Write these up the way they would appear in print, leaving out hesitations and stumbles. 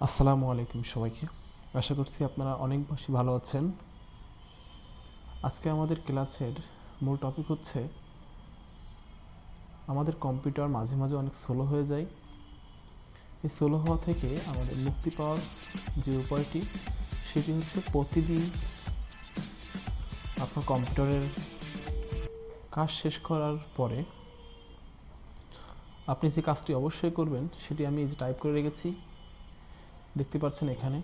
আসসালামু আলাইকুম সবাইকে। আশা করছি আপনারা অনেক বেশি ভালো আছেন। আজকে আমাদের ক্লাসের মূল টপিক হচ্ছে আমাদের কম্পিউটার মাঝে মাঝে অনেক স্লো হয়ে যায়। এই স্লো হওয়া থেকে আমাদের মুক্তি পাওয়ার যে উপায়টি সেটি হচ্ছে প্রতিদিন আপনার কম্পিউটারের কাজ শেষ করার পরে আপনি যে কাজটি অবশ্যই করবেন সেটি আমি টাইপ করে রেখেছি, দেখতে পাচ্ছেন এখানে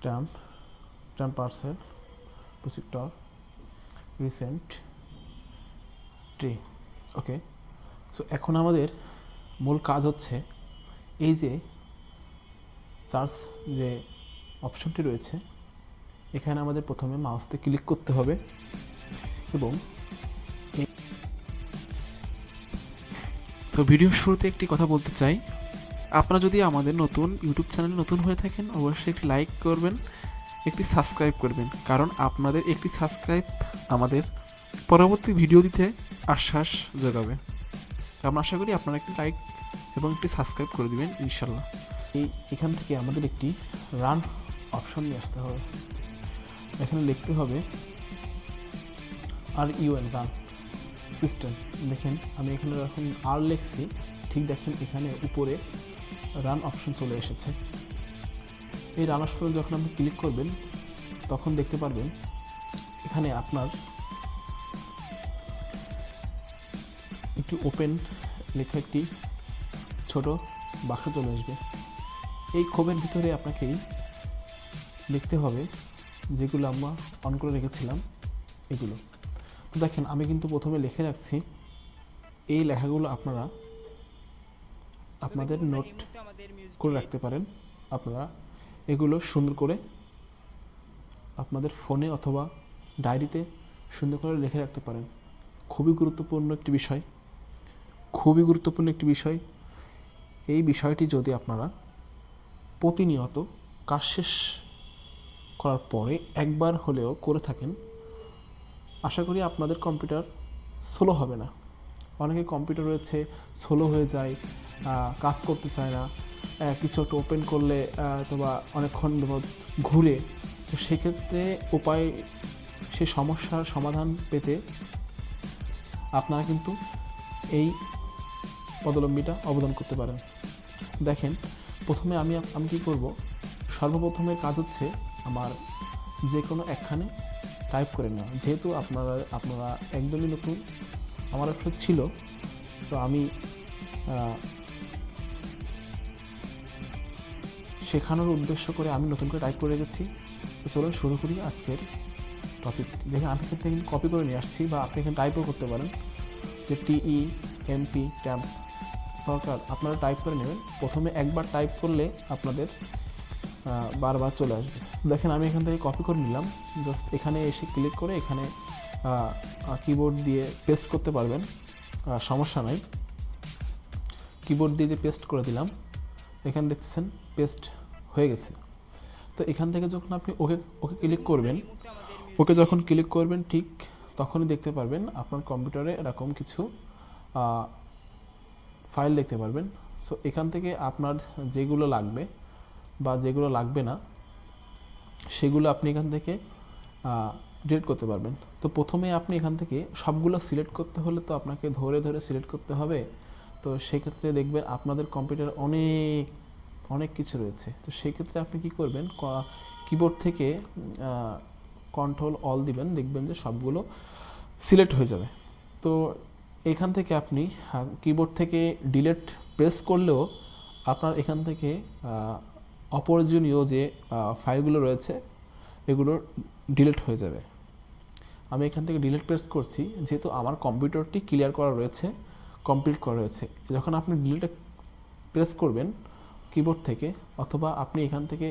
ট্যাম্প পার্সেল প্রসেক্টর রিসেন্ট ট্রি। ওকে, সো এখন আমাদের মূল কাজ হচ্ছে এই যে চার্জ যে অপশনটি রয়েছে এখানে আমাদের প্রথমে মাউসতে ক্লিক করতে হবে এবং তো ভিডিওর শুরুতে একটি কথা বলতে চাই, আপনারা যদি আমাদের নতুন ইউটিউব চ্যানেলে নতুন হয়ে থাকেন অবশ্যই একটি লাইক করবেন, একটি সাবস্ক্রাইব করবেন, কারণ আপনাদের একটি সাবস্ক্রাইব আমাদের পরবর্তী ভিডিও দিতে আশ্বাস যোগাবে। আমরা আশা করি আপনারা একটি লাইক এবং একটি সাবস্ক্রাইব করে দিবেন ইনশাল্লাহ। এখান থেকে আমাদের একটি রান অপশন নিয়ে আসতে হবে। এখানে লিখতে হবে RUN রান সিস্টেম। দেখেন আমি এখানে এখন আর লিখছি, ঠিক দেখেন এখানে উপরে রান অপশন চলে এসেছে। এই রান অপশনে যখন আপনি ক্লিক করবেন তখন দেখতে পারবেন এখানে আপনার একটি ওপেন লেখা একটি ছোট বাক্স চলে আসবে। এই ক্ষোভের ভিতরে আপনাকেই লিখতে হবে যেগুলো আমরা অন করে রেখেছিলাম এগুলো। তো দেখেন আমি কিন্তু প্রথমে লিখে রাখছি, এই লেখাগুলো আপনারা আপনাদের নোট করে রাখতে পারেন। আপনারা এগুলো সুন্দর করে আপনাদের ফোনে অথবা ডায়েরিতে সুন্দর করে লিখে রাখতে পারেন। খুবই গুরুত্বপূর্ণ একটি বিষয়। এই বিষয়টি যদি আপনারা প্রতিনিয়ত কাজ শেষ করার পরে একবার হলেও করে থাকেন, আশা করি আপনাদের কম্পিউটার স্লো হবে না। অনেকে কম্পিউটার রয়েছে স্লো হয়ে যায়, কাজ করতে চায় না, কিছু একটা ওপেন করলে অথবা অনেকক্ষণ ঘুরে। তো সেক্ষেত্রে সেই সমস্যার সমাধান পেতে আপনারা কিন্তু এই পদলম্বিটা অবদান করতে পারেন। দেখেন প্রথমে আমি কী করব, সর্বপ্রথমে কাজ হচ্ছে আমার যে কোনো একখানে টাইপ করে নেওয়া। যেহেতু আপনারা একদমই নতুন, আমার একটা ছিল, তো আমি শেখানোর উদ্দেশ্য করে আমি নতুন করে টাইপ করে রেখেছি। তো চলুন শুরু করি আজকের টপিক। দেখেন আমি কিন্তু এখানে কপি করে নিয়ে আসছি, বা আপনি এখানে টাইপও করতে পারেন যে TEMP ট্যাম্প দরকার, আপনারা টাইপ করে নেবেন। প্রথমে একবার টাইপ করলে আপনাদের বারবার চলে আসবে। দেখেন আমি এখান থেকে কপি করে নিলাম, জাস্ট এখানে এসে ক্লিক করে এখানে কিবোর্ড দিয়ে পেস্ট করতে পারবেন, সমস্যা নাই। কিবোর্ড দিয়ে পেস্ট করে দিলাম, এখানে দেখছেন পেস্ট হয়ে গেছে। তো এখান থেকে যখন আপনি ওকে ক্লিক করবেন, যখন ক্লিক করবেন ঠিক তখনই দেখতে পারবেন আপনার কম্পিউটারে এরকম কিছু ফাইল দেখতে পারবেন। সো এখান থেকে আপনার যেগুলো লাগবে বা যেগুলো লাগবে না সেগুলো আপনি এখান থেকে ডিলিট করতে পারবেন। তো প্রথমে আপনি এখান থেকে সবগুলো সিলেক্ট করতে হলে তো আপনাকে ধরে সিলেক্ট করতে হবে। তো সেক্ষেত্রে দেখবেন আপনাদের কম্পিউটার অনেক কিছু রয়েছে। তো সেক্ষেত্রে আপনি কি করবেন, কিবোর্ড থেকে কন্ট্রোল অল দিবেন, দেখবেন যে সবগুলো সিলেক্ট হয়ে যাবে। তো এখান থেকে আপনি কিবোর্ড থেকে ডিলিট প্রেস করলেও আপনার এখান থেকে অপ্রয়োজনীয় যে ফাইলগুলো রয়েছে এগুলো ডিলিট হয়ে যাবে। আমি এখান থেকে ডিলিট প্রেস করছি, যেহেতু আমার কম্পিউটারটি ক্লিয়ার করা রয়েছে, কমপ্লিট করা রয়েছে। যখন আপনি ডিলিট প্রেস করবেন কিবোর্ড থেকে, অথবা আপনি এখান থেকে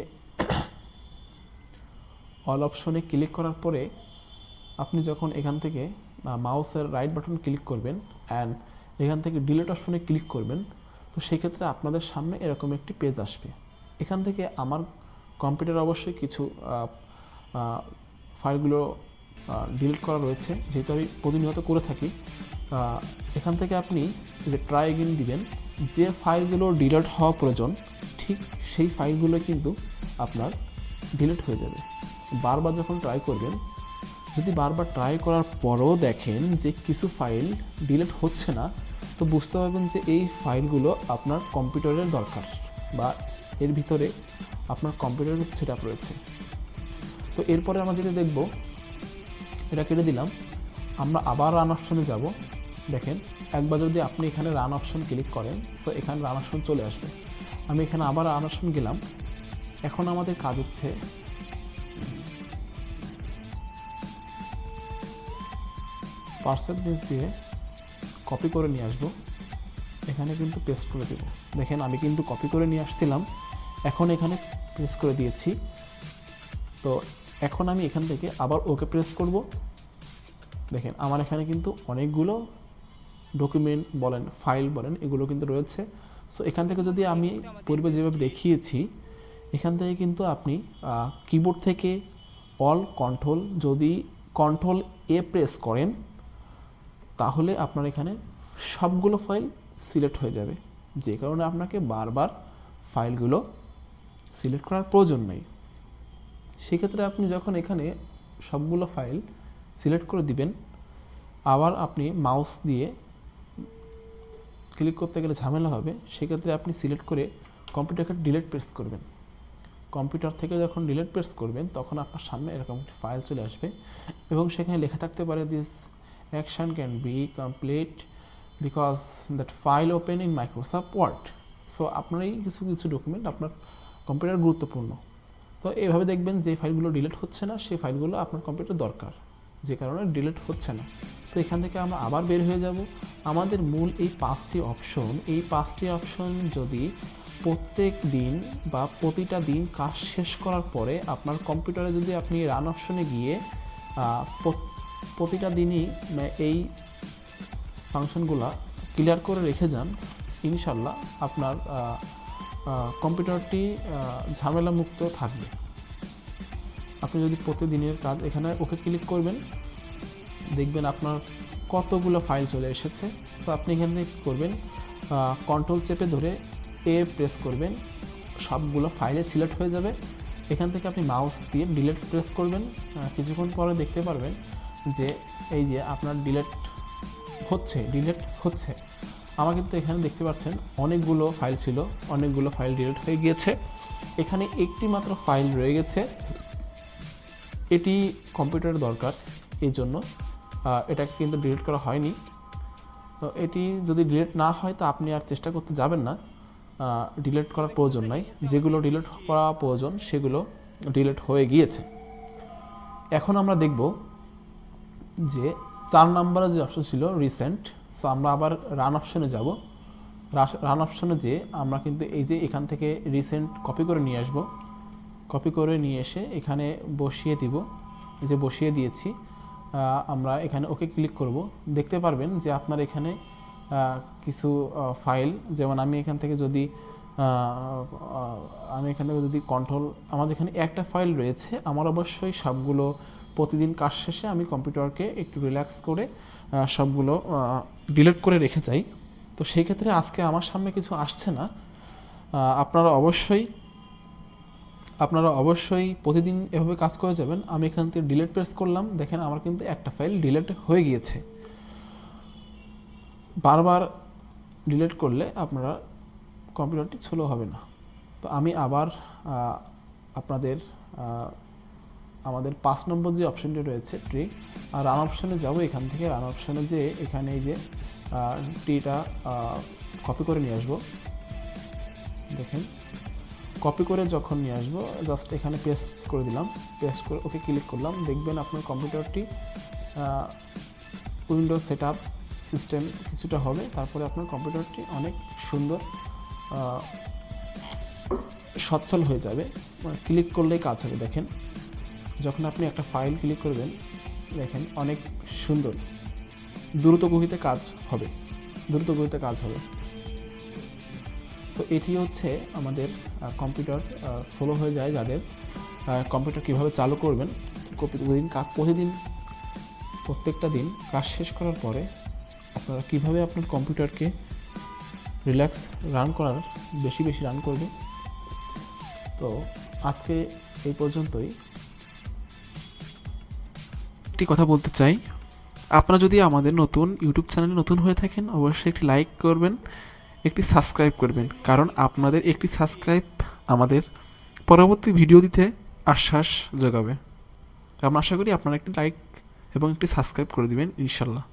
অল অপশনে ক্লিক করার পরে আপনি যখন এখান থেকে মাউসের রাইট বাটন ক্লিক করবেন অ্যান্ড এখান থেকে ডিলিট অপশনে ক্লিক করবেন, তো সেক্ষেত্রে আপনাদের সামনে এরকম একটি পেজ আসবে। এখান থেকে আমার কম্পিউটার অবশ্যই কিছু ফাইলগুলো ডিলিট করা রয়েছে, যেহেতু আমি প্রতিনিয়ত করে থাকি। এখান থেকে আপনি ট্রাই এগেইন দিবেন, যে ফাইলগুলো ডিলিট হওয়া প্রয়োজন ঠিক ঠিক সেই ফাইলগুলো কিন্তু আপনার ডিলিট হয়ে যাবে। বারবার যখন ট্রাই করবেন, যদি বারবার ট্রাই করার পরও দেখেন যে কিছু ফাইল ডিলিট হচ্ছে না, তো বুঝতে পারবেন যে এই ফাইলগুলো আপনার কম্পিউটারের দরকার বা এর ভিতরে আপনার কম্পিউটারের সেট আপ রয়েছে। তো এরপরে আমরা যেটা দেখব, এটা কেটে দিলাম, আমরা আবার রান অপশনে যাব। দেখেন একবার যদি আপনি এখানে রান অপশন ক্লিক করেন, সো এখানে রান অপশন চলে আসবে। আমি এখানে আবার রান অপশন গেলাম। এখন আমাদের কাজ হচ্ছে পার্সেন্টেজ দিয়ে কপি করে নিয়ে আসবো, এখানে কিন্তু পেস্ট করে দেব। দেখেন আমি কিন্তু কপি করে নিয়ে আসছিলাম, এখন এখানে প্রেস করে দিয়েছি। তো এখন আমি এখান থেকে আবার ওকে প্রেস করব। দেখেন আমার এখানে কিন্তু অনেকগুলো ডকুমেন্ট বলেন, ফাইল বলেন, এগুলো কিন্তু রয়েছে। সো এখান থেকে যদি আমি পূর্বে যেভাবে দেখিয়েছি, এখান থেকে কিন্তু আপনি কিবোর্ড থেকে অল কন্ট্রোল, যদি কন্ট্রোল এ প্রেস করেন তাহলে আপনার এখানে সবগুলো ফাইল সিলেক্ট হয়ে যাবে, যে কারণে আপনাকে বারবার ফাইলগুলো সিলেক্ট করার প্রয়োজন নেই। সেক্ষেত্রে আপনি যখন এখানে সবগুলো ফাইল সিলেক্ট করে দিবেন, আবার আপনি মাউস দিয়ে ক্লিক করতে গেলে ঝামেলা হবে। সেক্ষেত্রে আপনি সিলেক্ট করে কম্পিউটারকে ডিলিট প্রেস করবেন। কম্পিউটার থেকে যখন ডিলিট প্রেস করবেন তখন আপনার সামনে এরকম একটি ফাইল চলে আসবে এবং সেখানে লেখা থাকতে পারে this action can be complete because that file open in Microsoft Word. So আপনার এই কিছু কিছু ডকুমেন্ট আপনার কম্পিউটার গুরুত্বপূর্ণ। তো এইভাবে দেখবেন যে ফাইলগুলো ডিলিট হচ্ছে না, সেই ফাইলগুলো আপনার কম্পিউটার দরকার, যে কারণে ডিলিট হচ্ছে না। তো এখান থেকে আমরা আবার বের হয়ে যাব। আমাদের মূল এই 5টি অপশন যদি প্রত্যেক দিন বা প্রতিটা দিন কাজ শেষ করার পরে আপনার কম্পিউটারে যদি আপনি রান অপশনে গিয়ে প্রতিটা দিনই এই ফাংশনগুলো ক্লিয়ার করে রেখে যান, ইনশাল্লাহ আপনার কম্পিউটারটি ঝামেলামুক্ত থাকবে। আপনি যদি প্রতিদিনের কাজ এখানে ওকে ক্লিক করবেন, দেখবেন আপনার কতগুলো ফাইল চলে এসেছে। সো আপনি এখান থেকে কী করবেন, কন্ট্রোল চেপে ধরে এ প্রেস করবেন, সবগুলো ফাইলে সিলেক্ট হয়ে যাবে। এখান থেকে আপনি মাউস দিয়ে ডিলিট প্রেস করবেন, কিছুক্ষণ পরে দেখতে পারবেন যে এই যে আপনার ডিলিট হচ্ছে। আমার কিন্তু এখানে দেখতে পাচ্ছেন অনেকগুলো ফাইল ছিল, অনেকগুলো ফাইল ডিলিট হয়ে গিয়েছে। এখানে একটি মাত্র ফাইল রয়ে গেছে, এটি কম্পিউটারের দরকার, এই জন্য এটাকে কিন্তু ডিলিট করা হয়নি। তো এটি যদি ডিলিট না হয় তো আপনি আর চেষ্টা করতে যাবেন না, ডিলিট করার প্রয়োজন নাই। যেগুলো ডিলিট করা প্রয়োজন সেগুলো ডিলিট হয়ে গিয়েছে। এখন আমরা দেখব যে 4 নম্বরে যে অপশন ছিল রিসেন্ট। সো আমরা আবার রান অপশনে যাব। রান অপশনে যে আমরা কিন্তু এই যে এখান থেকে রিসেন্ট কপি করে নিয়ে আসব, কপি করে নিয়ে এসে এখানে বসিয়ে দিব। এই যে বসিয়ে দিয়েছি, আমরা এখানে ওকে ক্লিক করব। দেখতে পারবেন যে আপনার এখানে কিছু ফাইল, যেমন আমি এখান থেকে যদি কন্ট্রোল, আমার যেখানে একটা ফাইল রয়েছে, আমার অবশ্যই সবগুলো প্রতিদিন কাজ শেষে আমি কম্পিউটারকে একটু রিল্যাক্স করে সবগুলো ডিলিট করে রেখে যাই। তো সেই ক্ষেত্রে আজকে আমার সামনে কিছু আসছে না। আপনারা অবশ্যই প্রতিদিন এভাবে কাজ করে যাবেন। আমি এখান থেকে ডিলিট প্রেস করলাম, দেখেন আমার কিন্তু একটা ফাইল ডিলিট হয়ে গিয়েছে। বারবার ডিলিট করলে আপনারা কম্পিউটারটি স্লো হবে না। তো আমি আবার আমাদের 5 নম্বর যে অপশনটি রয়েছে ট্রি, আর রান অপশনে যাব। এখান থেকে রান অপশনে যে এখানে এই যে ট্রিটা কপি করে নিয়ে আসবো। দেখেন কপি করে যখন নিয়ে আসবো, জাস্ট এখানে পেস্ট করে দিলাম, পেস্ট করে ওকে ক্লিক করলাম। দেখবেন আপনার কম্পিউটারটি উইন্ডোজ সেটআপ সিস্টেম কিছুটা হবে, তারপরে আপনার কম্পিউটারটি অনেক সুন্দর সচ্ছল হয়ে যাবে। ক্লিক করলেই কাজ হবে। দেখেন যখন আপনি একটা ফাইল ক্লিক করবেন, দেখেন অনেক সুন্দর দ্রুত গতিতে কাজ হবে। তো এটি হচ্ছে আমাদের কম্পিউটার স্লো হয়ে যায় যাদের, কম্পিউটার কীভাবে চালু করবেন। প্রত্যেকটা দিন কাজ শেষ করার পরে আপনারা কীভাবে আপনার কম্পিউটারকে রিল্যাক্স রান করার বেশি রান করবে তো আজকে এই পর্যন্তই। একটি কথা বলতে চাই, আপনারা যদি আমাদের নতুন ইউটিউব চ্যানেলে নতুন হয়ে থাকেন অবশ্যই একটি লাইক করবেন, একটি সাবস্ক্রাইব করবেন, কারণ আপনাদের একটি সাবস্ক্রাইব আমাদের পরবর্তী ভিডিও দিতে আশ্বাস যোগাবে। আমরা আশা করি আপনারা একটি লাইক এবং একটি সাবস্ক্রাইব করে দিবেন ইনশাল্লাহ।